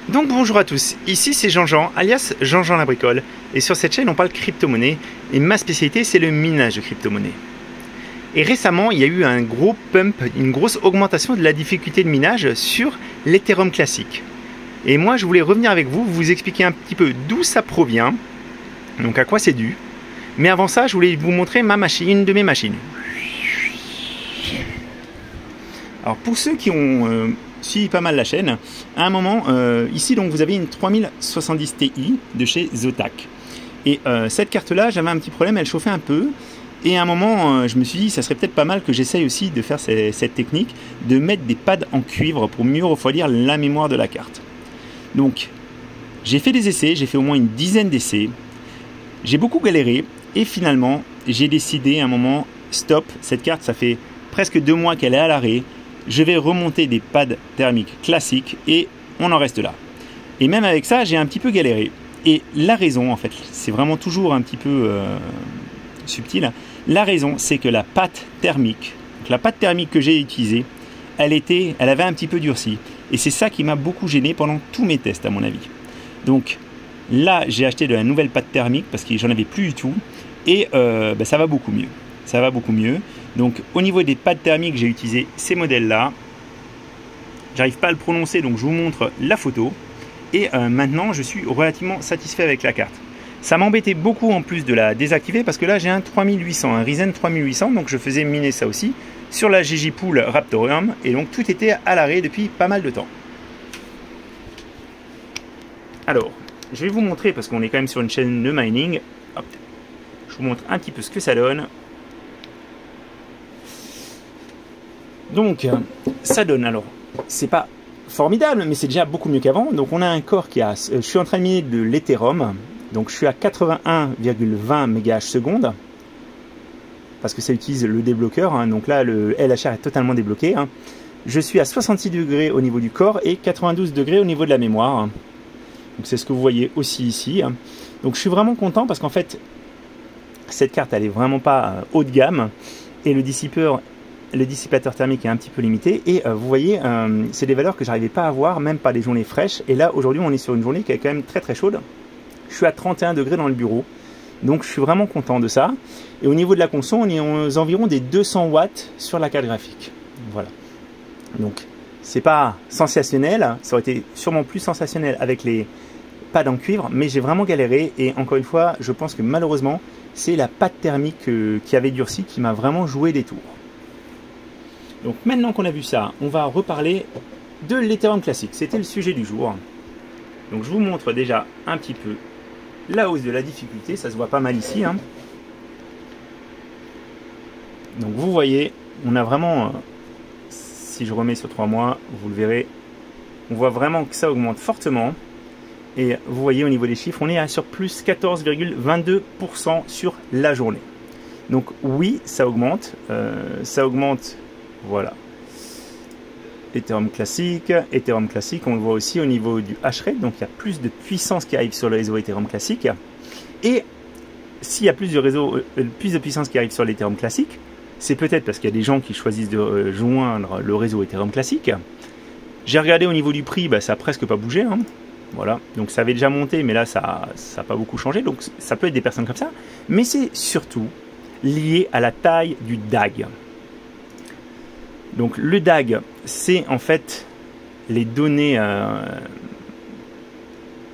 Donc bonjour à tous, ici c'est Jean-Jean, alias Jean-Jean la bricole, et sur cette chaîne on parle crypto-monnaie, et ma spécialité c'est le minage de crypto-monnaie. Et récemment il y a eu un gros pump, une grosse augmentation de la difficulté de minage sur l'Ethereum classique. Et moi je voulais revenir avec vous, vous expliquer un petit peu d'où ça provient, donc à quoi c'est dû. Mais avant ça je voulais vous montrer ma machine, une de mes machines. Alors pour ceux qui ont suivi pas mal la chaîne, à un moment, ici donc vous avez une 3070 Ti de chez Zotac. Et cette carte-là, j'avais un petit problème, elle chauffait un peu. Et à un moment, je me suis dit, ça serait peut-être pas mal que j'essaye aussi de faire cette technique, de mettre des pads en cuivre pour mieux refroidir la mémoire de la carte. Donc, j'ai fait des essais, j'ai fait au moins une dizaine d'essais. J'ai beaucoup galéré et finalement, j'ai décidé à un moment, stop, cette carte, ça fait presque 2 mois qu'elle est à l'arrêt. Je vais remonter des pads thermiques classiques et on en reste là. Et même avec ça, j'ai un petit peu galéré. Et la raison, en fait, c'est vraiment toujours un petit peu subtil. La raison, c'est que la pâte thermique, donc la pâte thermique que j'ai utilisée, elle avait un petit peu durci. Et c'est ça qui m'a beaucoup gêné pendant tous mes tests, à mon avis. Donc là, j'ai acheté de la nouvelle pâte thermique parce que j'en avais plus du tout. Et ça va beaucoup mieux. Ça va beaucoup mieux. Donc au niveau des pads thermiques, j'ai utilisé ces modèles-là. J'arrive pas à le prononcer, donc je vous montre la photo. Et maintenant, je suis relativement satisfait avec la carte. Ça m'embêtait beaucoup en plus de la désactiver parce que là, j'ai un 3800, un Ryzen 3800. Donc je faisais miner ça aussi sur la gg-pool Raptorium. Et donc tout était à l'arrêt depuis pas mal de temps. Alors, je vais vous montrer parce qu'on est quand même sur une chaîne de mining. Hop, je vous montre un petit peu ce que ça donne. Donc, ça donne, alors, c'est pas formidable, mais c'est déjà beaucoup mieux qu'avant. Donc, on a un corps qui a, je suis en train de miner de l'Ethereum, donc je suis à 81,20 MHz, parce que ça utilise le débloqueur, hein. Donc là, le LHR est totalement débloqué, hein. Je suis à 66 degrés au niveau du corps et 92 degrés au niveau de la mémoire, hein. Donc, c'est ce que vous voyez aussi ici, hein. Donc, je suis vraiment content parce qu'en fait, cette carte, elle est vraiment pas haut de gamme, et le dissipateur thermique est un petit peu limité et vous voyez, c'est des valeurs que j'arrivais pas à avoir, même pas des journées fraîches. Et là, aujourd'hui, on est sur une journée qui est quand même très très chaude. Je suis à 31 degrés dans le bureau, donc je suis vraiment content de ça. Et au niveau de la conso, on est aux environs des 200 watts sur la carte graphique. Voilà. Donc, c'est pas sensationnel, ça aurait été sûrement plus sensationnel avec les pads en cuivre, mais j'ai vraiment galéré. Et encore une fois, je pense que malheureusement, c'est la pâte thermique qui avait durci qui m'a vraiment joué des tours. Donc maintenant qu'on a vu ça, on va reparler de l'Ethereum classique. C'était le sujet du jour. Donc je vous montre déjà un petit peu la hausse de la difficulté. Ça se voit pas mal ici, hein. Donc vous voyez, on a vraiment, si je remets sur 3 mois, vous le verrez, on voit vraiment que ça augmente fortement. Et vous voyez au niveau des chiffres, on est sur plus 14,22% sur la journée. Donc oui, ça augmente. Voilà. Ethereum classique, on le voit aussi au niveau du hash rate, donc il y a plus de puissance qui arrive sur le réseau Ethereum classique. Et s'il y a plus de puissance qui arrive sur l'Ethereum classique, c'est peut-être parce qu'il y a des gens qui choisissent de joindre le réseau Ethereum classique. J'ai regardé au niveau du prix, ça n'a presque pas bougé, hein. Voilà, donc ça avait déjà monté, mais là ça n'a pas beaucoup changé, donc ça peut être des personnes comme ça. Mais c'est surtout lié à la taille du DAG. Donc le DAG, c'est en fait les données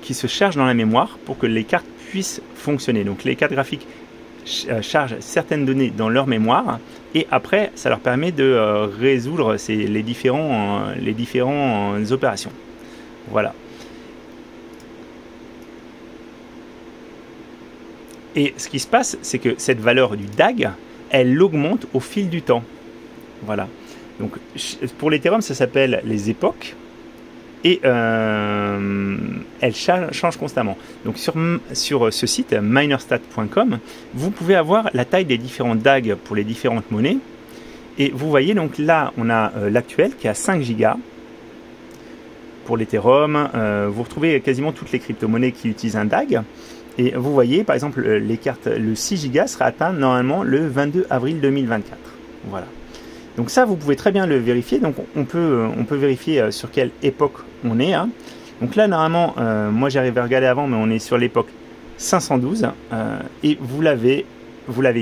qui se chargent dans la mémoire pour que les cartes puissent fonctionner. Donc les cartes graphiques chargent certaines données dans leur mémoire et après ça leur permet de résoudre les différentes opérations. Voilà. Et ce qui se passe, c'est que cette valeur du DAG, elle augmente au fil du temps. Voilà. Donc, pour l'Ethereum, ça s'appelle les époques et elles changent constamment. Donc, sur ce site, minerstat.com, vous pouvez avoir la taille des différents DAG pour les différentes monnaies. Et vous voyez, donc là, on a l'actuel qui est à 5 Go pour l'Ethereum. Vous retrouvez quasiment toutes les crypto-monnaies qui utilisent un DAG. Et vous voyez, par exemple, les cartes, le 6 Go sera atteint normalement le 22 avril 2024. Voilà. Donc ça, vous pouvez très bien le vérifier. Donc on peut vérifier sur quelle époque on est, hein. Donc là, normalement, moi j'arrive à regarder avant, mais on est sur l'époque 512. Et vous l'avez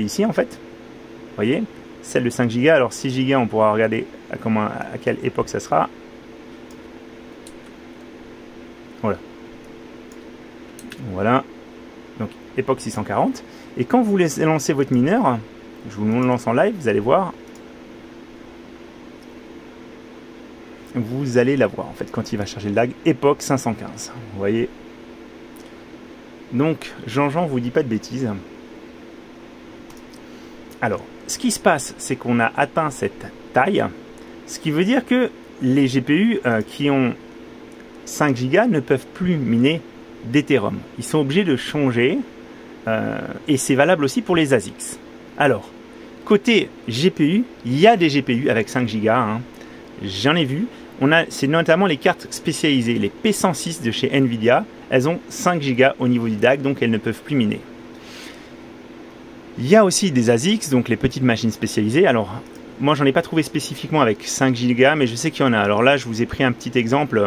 ici, en fait. Vous voyez, celle de 5 Go. Alors 6 Go, on pourra regarder à quelle époque ça sera. Voilà. Voilà. Donc, époque 640. Et quand vous lancez votre mineur, je vous le lance en live, vous allez voir. Vous allez la voir, en fait, quand il va charger le lag. Époque 515. Vous voyez. Donc, Jean-Jean vous dit pas de bêtises. Alors, ce qui se passe, c'est qu'on a atteint cette taille. Ce qui veut dire que les GPU qui ont 5 Go ne peuvent plus miner d'Ethereum. Ils sont obligés de changer. Et c'est valable aussi pour les ASICs. Alors, côté GPU, il y a des GPU avec 5 Go. Hein. J'en ai vu. C'est notamment les cartes spécialisées, les P106 de chez Nvidia. Elles ont 5 Go au niveau du DAC, donc elles ne peuvent plus miner. Il y a aussi des ASICs, donc les petites machines spécialisées. Alors, moi, j'en ai pas trouvé spécifiquement avec 5 Go, mais je sais qu'il y en a. Alors là, je vous ai pris un petit exemple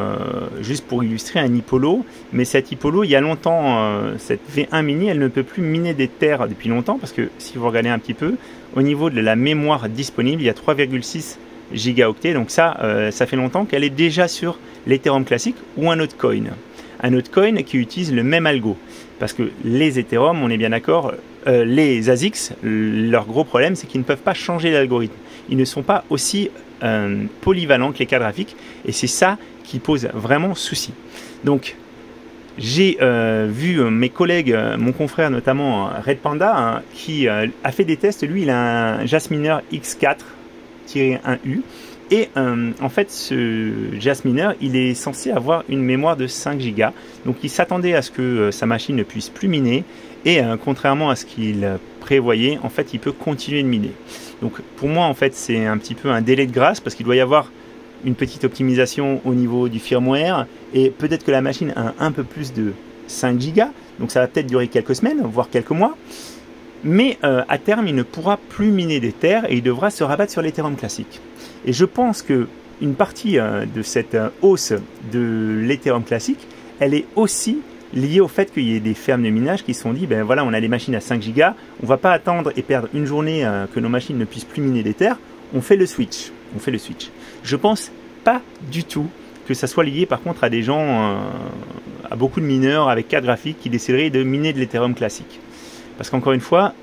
juste pour illustrer un Ipolo. Mais cette Ipolo, il y a longtemps, cette V1 Mini, elle ne peut plus miner des terres depuis longtemps. Parce que si vous regardez un petit peu, au niveau de la mémoire disponible, il y a 3,6 gigaoctets. Donc ça fait longtemps qu'elle est déjà sur l'Ethereum classique ou un autre coin. Un autre coin qui utilise le même algo. Parce que les Ethereum, on est bien d'accord, les ASICs, leur gros problème, c'est qu'ils ne peuvent pas changer l'algorithme. Ils ne sont pas aussi polyvalents que les cartes graphiques. Et c'est ça qui pose vraiment souci. Donc, j'ai vu mes collègues, mon confrère notamment Red Panda, hein, qui a fait des tests. Lui, il a un Jasminer X4-1U. Et en fait, ce Jasminer, il est censé avoir une mémoire de 5 Go. Donc, il s'attendait à ce que sa machine ne puisse plus miner. Et contrairement à ce qu'il prévoyait, en fait, il peut continuer de miner. Donc, pour moi, en fait, c'est un petit peu un délai de grâce parce qu'il doit y avoir une petite optimisation au niveau du firmware. Et peut-être que la machine a un peu plus de 5 Go. Donc, ça va peut-être durer quelques semaines, voire quelques mois. Mais à terme, il ne pourra plus miner des terres et il devra se rabattre sur l'Ethereum classique. Et je pense qu'une partie de cette hausse de l'Ethereum classique, elle est aussi liée au fait qu'il y ait des fermes de minage qui se sont dit, ben voilà, on a des machines à 5 Go, on ne va pas attendre et perdre une journée que nos machines ne puissent plus miner des terres, on fait le switch. Je pense pas du tout que ça soit lié par contre à des gens, à beaucoup de mineurs avec cartes graphiques qui décideraient de miner de l'Ethereum classique. Parce qu'encore une fois,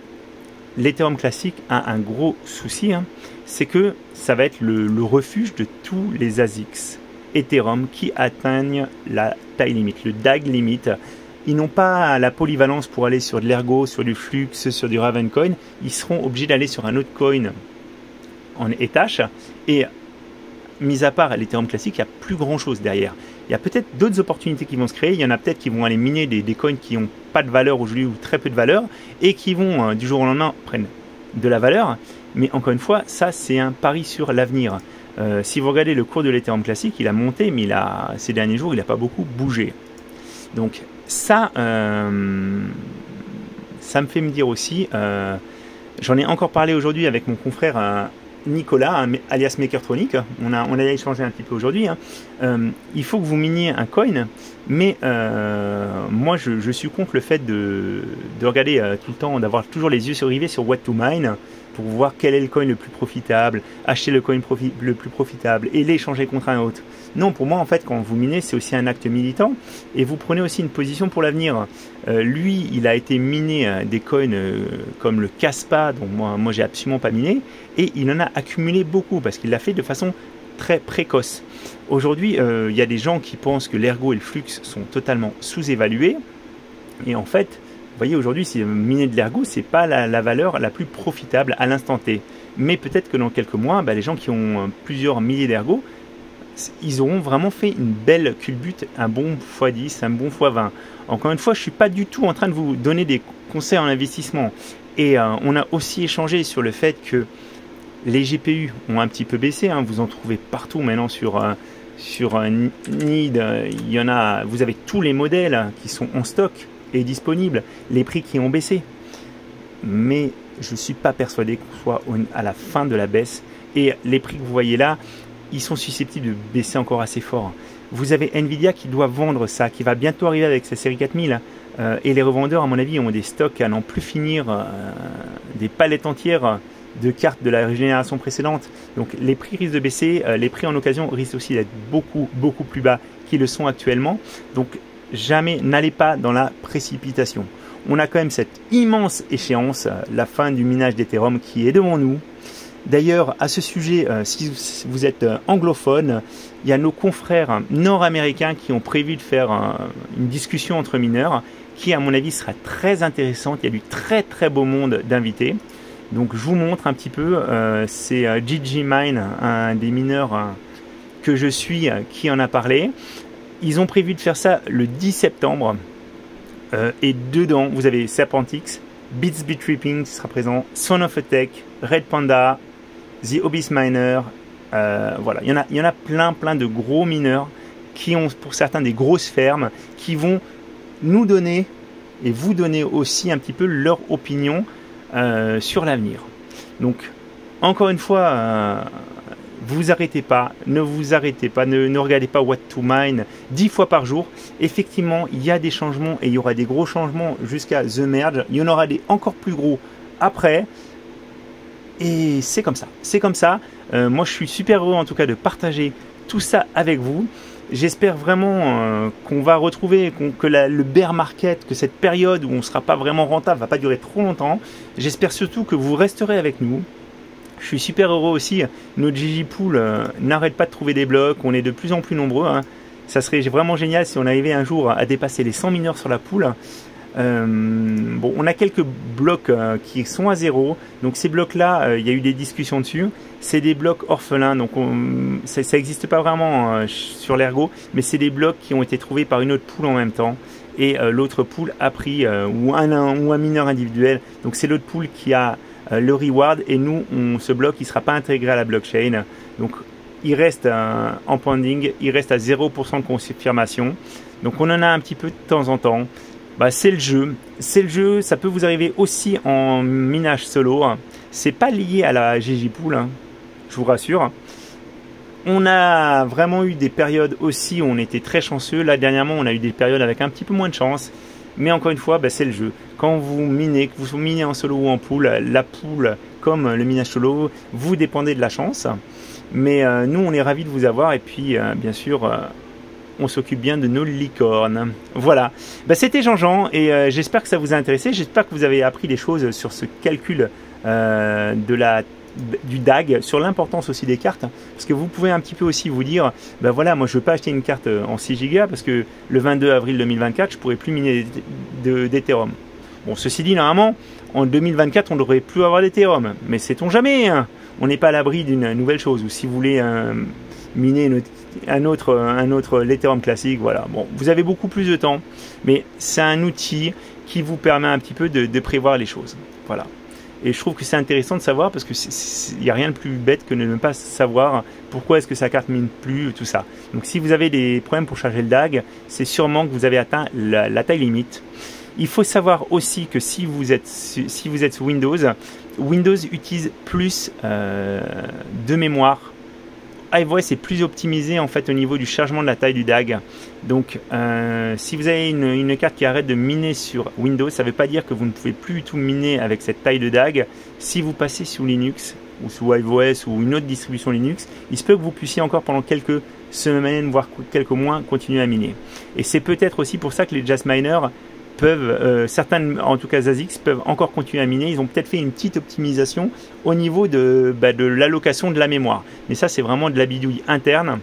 l'Ethereum classique a un gros souci, hein, c'est que ça va être le refuge de tous les ASICs Ethereum qui atteignent la taille limite, le DAG limite. Ils n'ont pas la polyvalence pour aller sur de l'Ergo, sur du Flux, sur du Ravencoin. Ils seront obligés d'aller sur un autre coin en Ethash. Et mis à part l'Ethereum classique, il n'y a plus grand chose derrière. Il y a peut-être d'autres opportunités qui vont se créer. Il y en a peut-être qui vont aller miner des coins qui n'ont pas de valeur aujourd'hui ou très peu de valeur et qui vont du jour au lendemain prennent de la valeur. Mais encore une fois, ça c'est un pari sur l'avenir. Si vous regardez le cours de l'Ethereum classique, il a monté, mais ces derniers jours, il n'a pas beaucoup bougé. Donc ça me fait me dire aussi, j'en ai encore parlé aujourd'hui avec mon confrère Nicolas, alias Makertronic, on a échangé un petit peu aujourd'hui. Hein. Il faut que vous miniez un coin, mais moi je suis contre le fait de regarder tout le temps, d'avoir toujours les yeux rivés sur what to mine pour voir quel est le coin le plus profitable, acheter le coin le plus profitable et l'échanger contre un autre. Non, pour moi en fait quand vous minez c'est aussi un acte militant et vous prenez aussi une position pour l'avenir. Lui il a été miné des coins comme le Caspa dont moi j'ai absolument pas miné et il en a accumulé beaucoup parce qu'il l'a fait de façon très précoce. Aujourd'hui il y a des gens qui pensent que l'Ergo et le Flux sont totalement sous-évalués et en fait vous voyez aujourd'hui si miner de l'Ergo c'est pas la valeur la plus profitable à l'instant T. Mais peut-être que dans quelques mois les gens qui ont plusieurs milliers d'Ergo ils auront vraiment fait une belle culbute, un bon x10, un bon x20. Encore une fois, je ne suis pas du tout en train de vous donner des conseils en investissement. Et on a aussi échangé sur le fait que les GPU ont un petit peu baissé. Hein. Vous en trouvez partout maintenant sur Need. Il y en a, vous avez tous les modèles qui sont en stock et disponibles. Les prix qui ont baissé. Mais je ne suis pas persuadé qu'on soit à la fin de la baisse. Et les prix que vous voyez là, ils sont susceptibles de baisser encore assez fort. Vous avez Nvidia qui doit vendre ça, qui va bientôt arriver avec sa série 4000. Et les revendeurs, à mon avis, ont des stocks à n'en plus finir, des palettes entières de cartes de la génération précédente. Donc les prix risquent de baisser, les prix en occasion risquent aussi d'être beaucoup plus bas qu'ils le sont actuellement. Donc jamais, n'allez pas dans la précipitation. On a quand même cette immense échéance, la fin du minage d'Ethereum qui est devant nous. D'ailleurs, à ce sujet, si vous êtes anglophone, il y a nos confrères nord-américains qui ont prévu de faire une discussion entre mineurs qui, à mon avis, sera très intéressante. Il y a du très beau monde d'invités. Donc, je vous montre un petit peu. C'est GG Mine, un des mineurs que je suis, qui en a parlé. Ils ont prévu de faire ça le 10 septembre. Et dedans, vous avez Serpentix, Beats Be Tripping qui sera présent, Son of a Tech, Red Panda, The Obis Miner. Voilà, il y en a plein de gros mineurs qui ont pour certains des grosses fermes qui vont nous donner et vous donner aussi un petit peu leur opinion sur l'avenir. Donc, encore une fois, vous arrêtez pas, ne vous arrêtez pas, ne regardez pas What to Mine 10 fois par jour. Effectivement, il y a des changements et il y aura des gros changements jusqu'à The Merge. Il y en aura des encore plus gros après. Et c'est comme ça. C'est comme ça. Moi, je suis super heureux en tout cas de partager tout ça avec vous. J'espère vraiment qu'on va retrouver, que le bear market, que cette période où on ne sera pas vraiment rentable, va pas durer trop longtemps. J'espère surtout que vous resterez avec nous. Je suis super heureux aussi. Notre GG Pool n'arrête pas de trouver des blocs. On est de plus en plus nombreux. Hein. Ça serait vraiment génial si on arrivait un jour à dépasser les 100 mineurs sur la pool. Bon, on a quelques blocs qui sont à zéro. Donc ces blocs-là, il y a eu des discussions dessus. C'est des blocs orphelins. Donc ça n'existe pas vraiment sur l'ergo. Mais c'est des blocs qui ont été trouvés par une autre pool en même temps. Et l'autre pool a pris, ou un mineur individuel. Donc c'est l'autre pool qui a le reward, et nous, ce bloc, il ne sera pas intégré à la blockchain. Donc, il reste en pending, il reste à 0% de confirmation. Donc, on en a un petit peu de temps en temps. Bah, c'est le jeu. C'est le jeu. Ça peut vous arriver aussi en minage solo. C'est pas lié à la GG Pool, hein, je vous rassure. On a vraiment eu des périodes aussi où on était très chanceux. Là, dernièrement, on a eu des périodes avec un petit peu moins de chance. Mais encore une fois, bah, c'est le jeu. Quand vous minez, que vous minez en solo ou en pool, la pool, comme le minage solo, vous dépendez de la chance. Mais nous, on est ravis de vous avoir. Et puis, bien sûr, on s'occupe bien de nos licornes. Voilà. Bah, c'était Jean-Jean et j'espère que ça vous a intéressé. J'espère que vous avez appris des choses sur ce calcul du DAG, sur l'importance aussi des cartes, parce que vous pouvez un petit peu aussi vous dire, ben voilà, moi je ne veux pas acheter une carte en 6 Go parce que le 22 avril 2024 je ne pourrai plus miner d'Ethereum. Bon, ceci dit, normalement en 2024 on ne devrait plus avoir d'Ethereum, mais sait-on jamais, hein, on n'est pas à l'abri d'une nouvelle chose, ou si vous voulez miner un autre l'Ethereum classique, voilà. Bon, vous avez beaucoup plus de temps, mais c'est un outil qui vous permet un petit peu de prévoir les choses, voilà. Et je trouve que c'est intéressant de savoir, parce qu'il n'y a rien de plus bête que de ne pas savoir pourquoi est-ce que sa carte mine plus, tout ça. Donc si vous avez des problèmes pour charger le DAG, c'est sûrement que vous avez atteint la taille limite. Il faut savoir aussi que si vous êtes sous Windows, Windows utilise plus de mémoire. iOS est plus optimisé en fait au niveau du chargement de la taille du DAG. Donc si vous avez une carte qui arrête de miner sur Windows, ça ne veut pas dire que vous ne pouvez plus du tout miner avec cette taille de DAG. Si vous passez sous Linux ou sous iOS ou une autre distribution Linux, il se peut que vous puissiez encore pendant quelques semaines, voire quelques mois, continuer à miner. Et c'est peut-être aussi pour ça que les Jazz Miners peuvent, certains, en tout cas Zazix, peuvent encore continuer à miner. Ils ont peut-être fait une petite optimisation au niveau de l'allocation de la mémoire. Mais ça, c'est vraiment de la bidouille interne.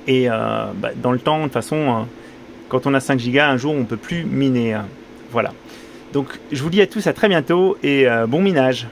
Et dans le temps, de toute façon, quand on a 5 Go, un jour, on ne peut plus miner. Voilà. Donc, je vous dis à tous à très bientôt et bon minage.